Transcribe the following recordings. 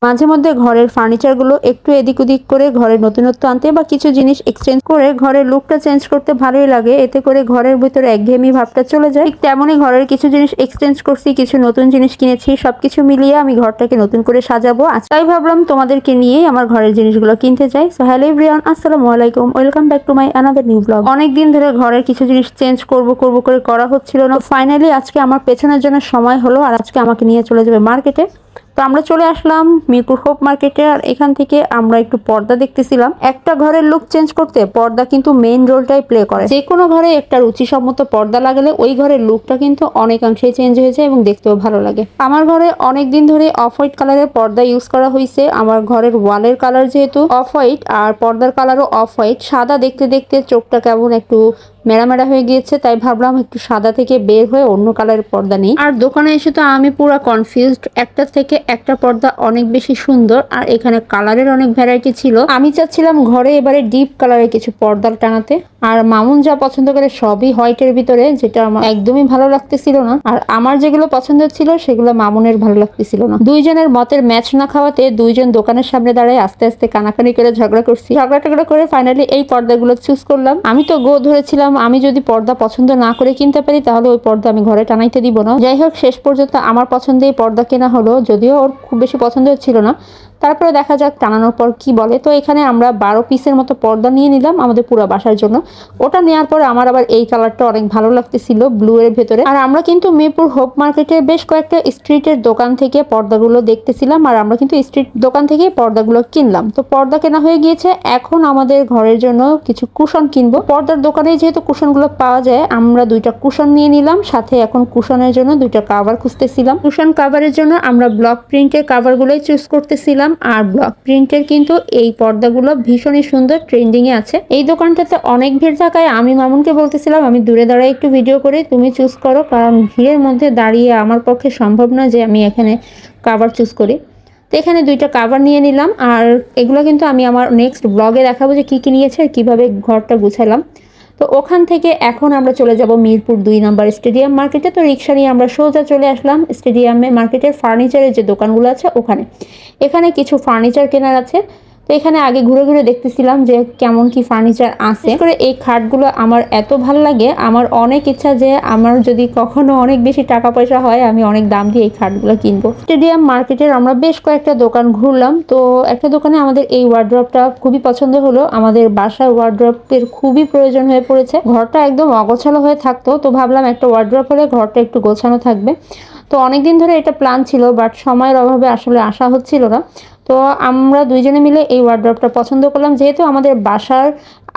মাঝে মধ্যে ঘরের ফার্নিচারগুলো একটু এদিক ওদিক করে ঘরের নতুনত্ব আনতে বা কিছু জিনিস এক্সচেঞ্জ করে ঘরের লুকটা চেঞ্জ করতে ভালোই লাগে। এতে করে ঘরের ভিতরে একঘেয়েমি ভাবটা চলে যায়। ঠিক তেমনই ঘরের কিছু জিনিস এক্সচেঞ্জ করছি, কিছু নতুন জিনিস কিনেছি। সবকিছু মিলিয়ে আমি ঘরটাকে নতুন করে সাজাবো। তাই ভাবলাম তোমাদেরকে নিয়েই আমার ঘরের জিনিসগুলো কিনতে যাই। সো হ্যালো এভরিওয়ান, আসসালামু আলাইকুম, welcome back to my another new blog. অনেকদিন ধরে ঘরের কিছু জিনিস চেঞ্জ করব করে করা হচ্ছিল না। ফাইনালি আজকে আমার পেছনের জন্য সময় হলো, আর আজকে আমাকে নিয়ে চলে যাবে মার্কেটে। তো আমরা চলে আসলাম মিরপুর হোপ মার্কেটে। আর এখান থেকে আমরা একটু পর্দা দেখতেছিলাম। একটা ঘরের লুক চেঞ্জ করতে পর্দা কিন্তু মেইন রোলটাই প্লে করে। যে কোনো ঘরে একটা রুচিসম্মত পর্দা লাগালে ওই ঘরের লুকটা কিন্তু অনেকাংশেই চেঞ্জ হয়ে যায় এবং দেখতেও ভালো লাগে। আমার ঘরে অনেক দিন ধরে অফ হোয়াইট কালারের পর্দা ইউজ করা হয়েছে। আমার ঘরের ওয়ালের কালার যেহেতু অফ হোয়াইট আর পর্দার কালারও অফ হোয়াইট, সাদা দেখতে দেখতে চোখটা কেমন একটু মেড়ামেড়া হয়ে গিয়েছে। তাই ভাবলাম একটু সাদা থেকে বের হয়ে অন্য কালারের পর্দা নেই। আর দোকানে এসে তো আমি পুরো কনফিউজড। একটা থেকে একটা পর্দা অনেক বেশি সুন্দর, আর এখানে কালারের অনেক ভ্যারাইটি ছিল। আমি চাচ্ছিলাম ঘরে এবারে ডিপ কালারের কিছু পর্দা টানাতে। আর মামুন যা পছন্দ করে সবই হোয়াইটের ভিতরে, যেটা আমার একদমই ভালো লাগতেছিল না। আর আমার যেগুলো পছন্দ ছিল সেগুলো মামুনের ভালো লাগতেছিল না। দুইজনের মতের ম্যাচ না খাওয়াতে দুইজন দোকানের সামনে দাঁড়ায় আস্তে আস্তে কানাকানি করে ঝগড়া করছি। ঝগড়া করে ফাইনালি এই পর্দাগুলো চুজ করলাম। আমি তো গো ধরেছিলাম আমি যদি পর্দা পছন্দ না করে কিনতে পারি তাহলে ওই পর্দা আমি ঘরে টানাইতে দিব না। যাই হোক, শেষ পর্যন্ত আমার পছন্দেই পর্দা কেনা হলো, যদিও ওর খুব বেশি পছন্দ হচ্ছিল না। তারপরে দেখা যাক টানানোর পর কি বলে। তো এখানে আমরা 12 পিসের মতো পর্দা নিয়ে নিলাম আমাদের পুরো বাসার জন্য। ওটা নেওয়ার পরে আমার আবার এই কালারটা অনেক ভালো লাগতেছিল, ব্লু এর ভেতরে। আর আমরা কিন্তু মিরপুর হোপ মার্কেটের বেশ কয়েকটা স্ট্রিটের দোকান থেকে পর্দাগুলো দেখতেছিলাম, আর আমরা কিন্তু স্ট্রিট দোকান থেকে পর্দাগুলো কিনলাম। তো পর্দা কেনা হয়ে গিয়েছে, এখন আমাদের ঘরের জন্য কিছু কুশন কিনবো। পর্দার দোকানে যেহেতু কুশনগুলো পাওয়া যায়, আমরা 2টা কুশন নিয়ে নিলাম। সাথে এখন কুশনের জন্য 2টা কাভার খুঁজতেছিলাম। কুশন কাভারের জন্য আমরা ব্লক প্রিন্টের কাভারগুলোই চুজ করতেছিলাম। আর ব্লক প্রিন্টের কিন্তু এই পর্দাগুলো ভীষণই সুন্দর, ট্রেন্ডিং এ আছে। এই দোকানটাতে অনেক ভিড় থাকায় আমি মামুনকে বলতেছিলাম আমি দূরে দাঁড়ায় একটু ভিডিও করে, তুমি চুজ করো, কারণ ভিড়ের মধ্যে দাঁড়িয়ে আমার পক্ষে সম্ভব না যে আমি এখানে কাভার চুজ করি। তো এখানে 2টা কাভার নিয়ে নিলাম। আর এগুলো কিন্তু আমি আমার নেক্সট ব্লগে দেখাবো যে কি কি নিয়েছে আর কিভাবে ঘরটা গুছালাম। তো ওখান থেকে এখন আমরা চলে যাব মিরপুর 2 নম্বর স্টেডিয়াম মার্কেটে। তো রিক্সা নিয়ে আমরা সোজা চলে আসলাম স্টেডিয়ামে মার্কেটের ফার্নিচারের যে দোকানগুলো আছে ওখানে। এখানে কিছু ফার্নিচার কেনার আছে। তো এখানে আগে ঘুরে ঘুরে দেখতেছিলাম যে কেমন কি ফার্নিচার আছে। করে এই খাটগুলো আমার এত ভালো লাগে, আমার অনেক ইচ্ছা যে আমার যদি কখনো অনেক বেশি টাকা পয়সা হয় আমি অনেক দাম দিয়ে এই খাটগুলো কিনবো। স্টেডিয়াম মার্কেটের আমরা বেশ কয়েকটা দোকান ঘুরলাম। তো একটা দোকানে আমাদের এই ওয়ার্ড্রপটা খুবই পছন্দ হলো। আমাদের বাসায় ওয়ার্ড্রপের খুবই প্রয়োজন হয়ে পড়েছে, ঘরটা একদম অগোছালো হয়ে থাকতো। তো ভাবলাম একটা ওয়ার্ড্রপ হলে ঘরটা একটু গোছানো থাকবে। তো অনেকদিন ধরে এটা প্ল্যান ছিল, বাট সময়ের অভাবে আসলে আসা হচ্ছিল না। তো আমরা দুইজনে মিলে এই ওয়ার্ড্রপটা পছন্দ করলাম। যেহেতু আমাদের বাসার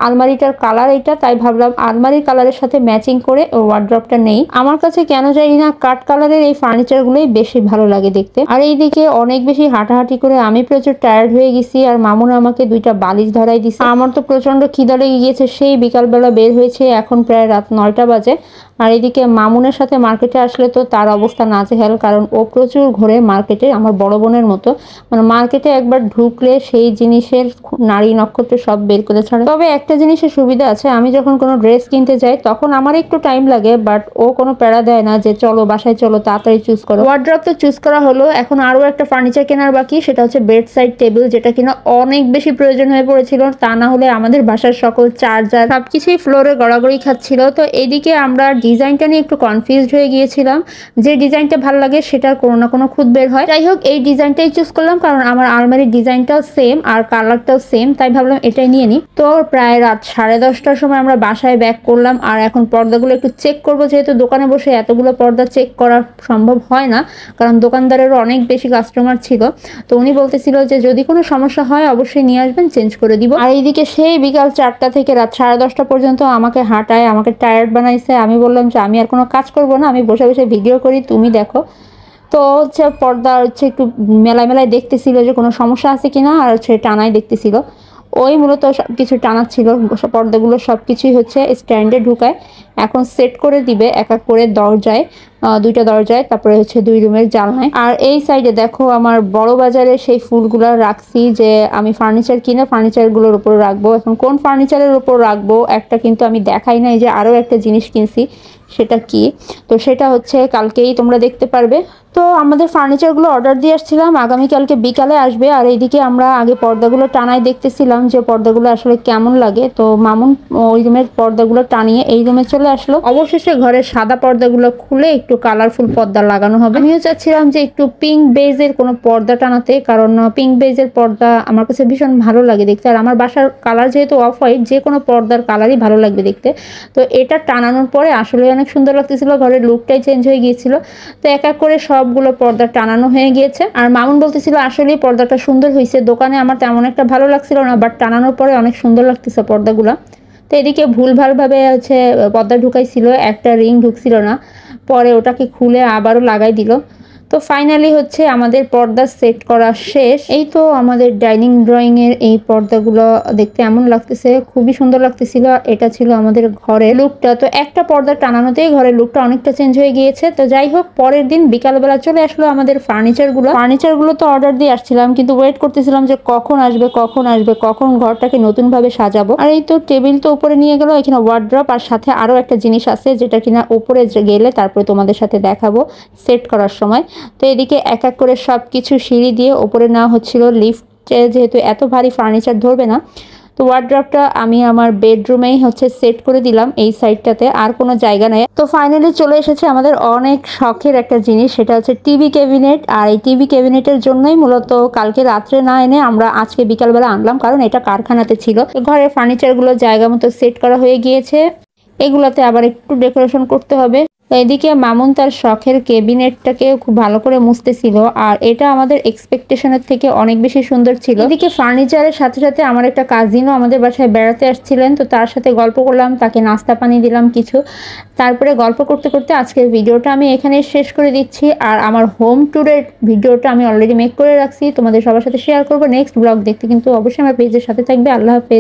আলমারিটার কালার এটা, তাই ভাবলাম আলমারির কালারের সাথে ম্যাচিং করে ওয়ার্ড্রপটা নেই। আমার কাছে কেন জানি না কাঠ কালারের এই ফার্নিচারগুলোই বেশি ভালো লাগে দেখতে। আর এইদিকে অনেক বেশি হাঁটাহাঁটি করে আমি প্রচুর টায়ার্ড হয়ে গেছি, আর মামুন আমাকে 2টা বালিশ ধরাই দিছে। আমার তো প্রচন্ড খিদা লেগে গিয়েছে, সেই বিকালবেলা বের হয়েছে, এখন প্রায় রাত 9টা বাজে। আর এদিকে মামুনের সাথে মার্কেটে আসলে তো তার অবস্থা নাজেহাল, কারণ ও প্রচুর ঘোরে মার্কেটে, আমার বড় বোনের মতো। মানে মার্কেটে একবার ঢুকলে সেই জিনিসের নারী নক্ষত্র সব বের করে ছাড়ে। তবে একটা জিনিসের সুবিধা আছে, আমি যখন কোনো ড্রেস কিনতে যাই তখন আমার একটু টাইম লাগে, বাট ও কোনো প্যারা দেয় না যে চলো বাসায় চলো তাড়াতাড়ি চুজ করো। ওয়ার্ড্রপ তো চুজ করা হলো, এখন আরো একটা ফার্নিচার কেনার বাকি, সেটা হচ্ছে বেড সাইড টেবিল, যেটা কিনা অনেক বেশি প্রয়োজন হয়ে পড়েছিল। তা না হলে আমাদের বাসার সকল চার্জার সবকিছুই ফ্লোরে গড়াগড়ি খাচ্ছিল। তো এইদিকে আমরা ডিজাইনটা নিয়ে একটু কনফিউজড হয়ে গিয়েছিলাম, যে ডিজাইনটা ভালো লাগে সেটার কোনো না কোনো খুদ বের হয়। যাই হোক, এই ডিজাইনটাই চুজ করলাম, কারণ আমার আলমারির ডিজাইনটাও সেম আর কালারটাও সেম, তাই ভাবলাম এটাই নিয়ে নিই। তো প্রায় রাত 10:30টার সময় আমরা বাসায় ব্যাক করলাম। আর এখন পর্দাগুলো একটু চেক করবো, যেহেতু দোকানে বসে এতগুলো পর্দা চেক করা সম্ভব হয় না, কারণ দোকানদারেরও অনেক বেশি কাস্টমার ছিল। তো উনি বলতেছিল যে যদি কোনো সমস্যা হয় অবশ্যই নিয়ে আসবেন, চেঞ্জ করে দিব। আর এইদিকে সেই বিকাল 4টা থেকে রাত 10:30 পর্যন্ত আমাকে হাঁটায়, আমাকে টায়ার্ড বানাইছে। আমি বললাম যে আমি আর কোনো কাজ করবো না, আমি বসে বসে ভিডিও করি, তুমি দেখো। তো হচ্ছে পর্দা হচ্ছে একটু মেলায় দেখতেছিল যে কোনো সমস্যা আছে কিনা, আর হচ্ছে টানাই দেখতেছিল। ওই মূলত সব কিছু টানাচ্ছিল, পর্দাগুলো সব কিছুই হচ্ছে স্ট্যান্ডে ঢুকায়, এখন সেট করে দিবে এক এক করে দরজায়, 2টা দরজায়, তারপরে হচ্ছে 2 রুমের জানলায়। আর এই সাইডে দেখো আমার বড় বাজারে সেই ফুলগুলো রাখছি, যে আমি ফার্নিচার কিনে ফার্নিচারগুলোর উপর রাখবো। এখন কোন ফার্নিচারের উপর রাখবো একটা কিন্তু আমি দেখাই নাই, যে আরও একটা জিনিস কিনছি, সেটা কি, তো সেটা হচ্ছে কালকেই তোমরা দেখতে পারবে। তো আমাদের ফার্নিচারগুলো অর্ডার দিয়ে আসছিলাম, আগামীকালকে বিকালে আসবে। আর এইদিকে আমরা আগে পর্দাগুলো টানায় দেখতেছিলাম যে পর্দাগুলো আসলে কেমন লাগে। তো মামুন ওই রুমের পর্দাগুলো টানিয়ে এই রুমে চলে আসলো। অবশেষে ঘরের সাদা পর্দাগুলো খুলে একটু কালারফুল পর্দা লাগানো হবে। আমিও চাচ্ছিলাম যে একটু পিঙ্ক বেজের কোনো পর্দা টানাতে, কারণ পিঙ্ক বেজের পর্দা আমার কাছে ভীষণ ভালো লাগে দেখতে। আর আমার বাসার কালার যেহেতু অফ হোয়াইট, যে কোনো পর্দার কালারই ভালো লাগবে দেখতে। তো এটা টানানোর পরে আসলে অনেক সুন্দর লাগতেছিল, ঘরের লুকটাই চেঞ্জ হয়ে গিয়েছিল। তো এক এক করে সবগুলো পর্দা টানানো হয়ে গিয়েছে। আর মামুন বলতেছিল আসলে পর্দাটা সুন্দর হয়েছে, দোকানে আমার তেমন একটা ভালো লাগছিল না, বাট টানানোর পরে অনেক সুন্দর লাগতেছে পর্দাগুলো। তো এদিকে ভুলভালভাবে পর্দা ঢুকাইছিল, একটা রিং ঢুকছিল না, পরে ওটাকে খুলে আবারও লাগাই দিল। তো ফাইনালি আমাদের পর্দা সেট করা শেষ। এই তো আমাদের ডাইনিং ড্রয়িং এর এই পর্দাগুলো দেখতে এমন লাগতেছে, খুবই সুন্দর লাগতেছিল। এটা ছিল আমাদের ঘরের লুকটা। তো একটা পর্দা টানানোতেই ঘরের লুকটা অনেকটা চেঞ্জ হয়ে গিয়েছে। তো যাই হোক, পরের দিন বিকালবেলা চলে আসলো আমাদের ফার্নিচারগুলো তো অর্ডার দিয়ে আসছিলাম, কিন্তু ওয়েট করতেছিলাম যে কখন আসবে কখন ঘরটাকে নতুন ভাবে সাজাবো। আর এই তো টেবিল তো উপরে নিয়ে গেল, এখানে ওয়ার্ড্রপ আর সাথে আরো একটা জিনিস আছে যেটা কিনা উপরে গেলে তারপরে তোমাদের সাথে দেখাবো সেট করার সময়। তো এদিকে এক এক করে সব কিছু সিঁড়ি দিয়ে ওপরে নেওয়া হচ্ছিল। লিফটে যেহেতু এত ভারী ফার্নিচার ধরবে না, তো ওয়ার্ড্রপটা আমি আমার বেডরুমেই সেট করে দিলাম, এই সাইডটাতে আর কোনো জায়গা নেই। তো ফাইনালি চলে এসেছে আমাদের অনেক শখের একটা জিনিস, সেটা হচ্ছে টিভি ক্যাবিনেট। আর এই টিভি ক্যাবিনেটের জন্যই মূলত কালকে রাত্রে না এনে আমরা আজকে বিকালবেলা আনলাম, কারণ এটা কারখানাতে ছিল। ঘরের ফার্নিচারগুলো জায়গা মতো সেট করা হয়ে গিয়েছে, এগুলোতে আবার একটু ডেকোরেশন করতে হবে। এদিকে মামুন তার শখের ক্যাবিনেটটাকে খুব ভালো করে মুছতেছিল, আর এটা আমাদের এক্সপেকটেশনের থেকে অনেক বেশি সুন্দর ছিল। এদিকে ফার্নিচারের সাথে সাথে আমার একটা কাজিনও আমাদের বাসায় বেড়াতে আসছিলেন, তো তার সাথে গল্প করলাম, তাকে নাস্তা পানি দিলাম কিছু। তারপরে গল্প করতে করতে আজকের ভিডিওটা আমি এখানে শেষ করে দিচ্ছি। আর আমার হোম ট্যুরের ভিডিওটা আমি অলরেডি মেক করে রাখছি, তোমাদের সবার সাথে শেয়ার করবো। নেক্সট ব্লগ দেখতে কিন্তু অবশ্যই আমার পেজের সাথে থাকবে। আল্লাহ হাফেজ।